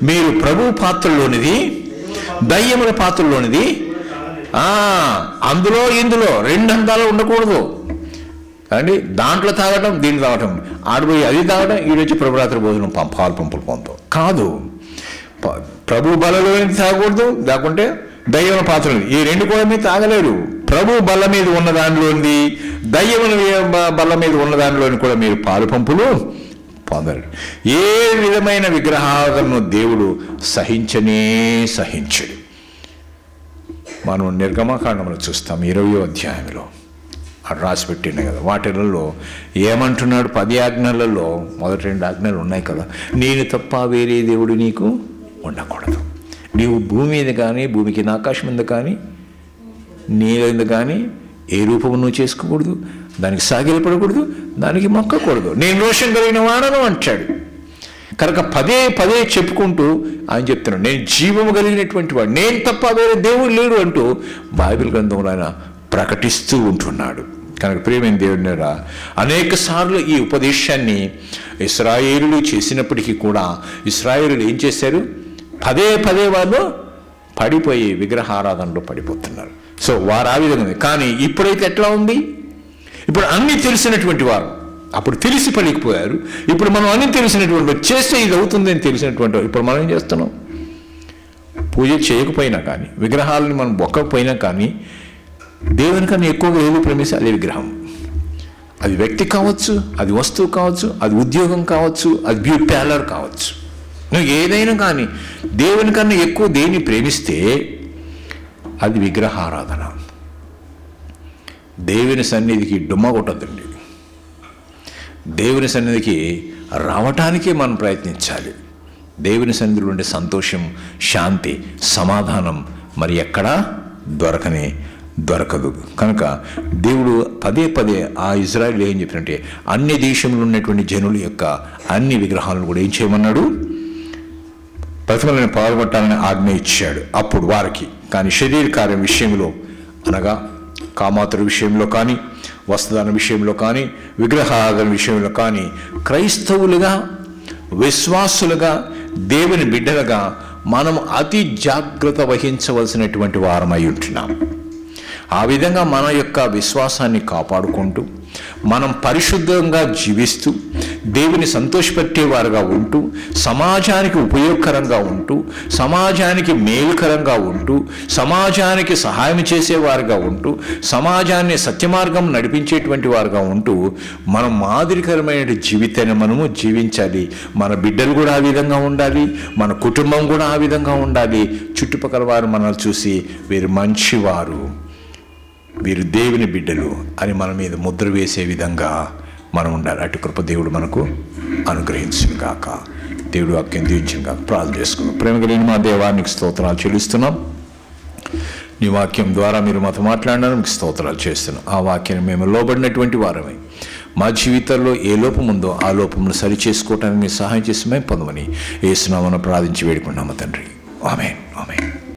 మీరు ప్రభు పాత్రలోనిది దయ్యముల పాత్రలోనిది అందులో ఇందులో రెండు అందాలు ఉండకూడదు అండి. దాంట్లో తాగటం దీంట్లో తాగటం, ఆడిపోయి అది తాగడం, ఈడొచ్చి ప్రభురాత్రి భోజనం పాలు పంపులు పొందుతాం కాదు. ప్రభు బలలో తాగకూడదు, లేకుంటే దయ్యముల పాత్రలు, ఈ రెండు కూడా మీరు తాగలేరు. ప్రభు బల్ల మీద ఉన్న దానిలోని దయ్యముల బల్ల మీద ఉన్న దానిలోని కూడా మీరు పాలు పంపులు పొందరు. ఏ విధమైన విగ్రహాలను దేవుడు సహించడు. మనం నిర్గమకాండంలో చూస్తాం 20వ అధ్యాయంలో అది రాసి పెట్టిండే కదా. వాటిలలో ఏమంటున్నాడు? 10 ఆజ్ఞలలో మొదటి 2 ఆజ్ఞలు ఉన్నాయి కదా. నేను తప్ప వేరే దేవుడు నీకు ఉండకూడదు. నీవు భూమి మీద కానీ, భూమి కింద ఆకాశం మీద కానీ, నీళ్ళ మీద కానీ ఏ రూపము నువ్వు చేసుకోకూడదు, దానికి సాగిలపడకూడదు, దానికి మొక్కకూడదు. నేను రోషం కలిగిన వాడను అంటాడు. కనుక పదే చెప్పుకుంటూ ఆయన చెప్తున్నాడు, నేను జీవము కలిగినటువంటి వాడు, నేను తప్ప వేరే దేవుడు లేడు అంటూ బైబిల్ గ్రంథంలో ఆయన ప్రకటిస్తూ ఉంటున్నాడు. కనుక ప్రియమైన దేవుడినరా, అనేక సార్లు ఈ ఉపదేశాన్ని ఇశ్రాయేలులు చేసినప్పటికీ కూడా ఇశ్రాయేలులు ఏం చేశారు? పదే వాళ్ళు పడిపోయి విగ్రహారాధనలో పడిపోతున్నారు. సో వారు ఆ విధంగా ఉంది. కానీ ఇప్పుడైతే ఎట్లా ఉంది? ఇప్పుడు అన్నీ తెలిసినటువంటి వారు, అప్పుడు తెలిసి పడిపోయారు. ఇప్పుడు మనం అన్నీ తెలిసినటువంటి వారు, చేస్తే ఇది అవుతుంది అని తెలిసినటువంటి వారు ఇప్పుడు మనం ఏం చేస్తున్నాం? పూజ చేయకపోయినా కానీ, విగ్రహాలను మనం మొక్కకపోయినా కానీ, దేవుని కన్నా ఎక్కువగా ఏది ప్రేమిస్తే అదే విగ్రహం. అది వ్యక్తి కావచ్చు, అది వస్తువు కావచ్చు, అది ఉద్యోగం కావచ్చు, అది బ్యూటీ పార్లర్ కావచ్చు, నువ్వు ఏదైనా కానీ దేవుని కన్నా ఎక్కువ దేన్ని ప్రేమిస్తే అది విగ్రహారాధన. దేవుని సన్నిధికి డుమ్మ కొట్టద్దండి. దేవుని సన్నిధికి రావటానికే మనం ప్రయత్నించాలి. దేవుని సన్నిధిలో ఉండే సంతోషం, శాంతి, సమాధానం మరి ఎక్కడా దొరకదు. కనుక దేవుడు పదే ఆ ఇజ్రాయేల్ ఏం చెప్పినట్టే అన్ని దేశంలో ఉన్నటువంటి జనుల యొక్క అన్ని విగ్రహాలను కూడా ఏం చేయమన్నాడు? ప్రతిమలను పాల్గొట్టాలని ఆజ్ఞ ఇచ్చాడు అప్పుడు వారికి. కానీ శరీర కార్యం విషయంలో, అనగా కామాతుల విషయంలో కానీ, వస్త్రదాన విషయంలో కానీ, విగ్రహారాధన విషయంలో కానీ క్రైస్తవులుగా, విశ్వాసులుగా, దేవుని బిడ్డలుగా మనం అతి జాగ్రత్త వహించవలసినటువంటి వారమై ఉంటున్నాం. ఆ విధంగా మన యొక్క విశ్వాసాన్ని కాపాడుకుంటూ, మనం పరిశుద్ధంగా జీవిస్తూ, దేవుని సంతోషపెట్టేవారుగా ఉంటూ, సమాజానికి ఉపయోగకరంగా ఉంటూ, సమాజానికి మేలుకరంగా ఉంటూ, సమాజానికి సహాయం చేసేవారుగా ఉంటూ, సమాజాన్ని సత్యమార్గం నడిపించేటువంటి వారుగా ఉంటూ, మనం మాదిరికరమైన జీవితాన్ని మనము జీవించాలి. మన బిడ్డలు కూడా ఆ విధంగా ఉండాలి, మన కుటుంబం కూడా ఆ విధంగా ఉండాలి. చుట్టుపక్కల వారు మనల్ని చూసి వీరు మంచివారు, వీరు దేవుని బిడ్డలు అని మన మీద ముద్ర వేసే విధంగా మనం ఉండాలి. అటు కృప దేవుడు మనకు అనుగ్రహించును గాక. దేవుడు వాక్యం దీవించును గాక. ప్రార్థన చేసుకున్నాం. ప్రేమ కలిగిన మా దేవానికి స్తోత్రాలు చెల్లిస్తున్నాం. నీ వాక్యం ద్వారా మీరు మాతో మాట్లాడినారు, మీకు స్తోత్రాలు చేస్తున్నాం. ఆ వాక్యాన్ని మేము లోబడినటువంటి వారమై మా జీవితాల్లో ఏ లోపం ఉందో ఆ లోపంను సరి చేసుకోవటానికి మీరు సహాయం చేసి మేము పొందమని యేసు నామమున ప్రార్థించి వేడుకున్నాము తండ్రి. ఆమేన్.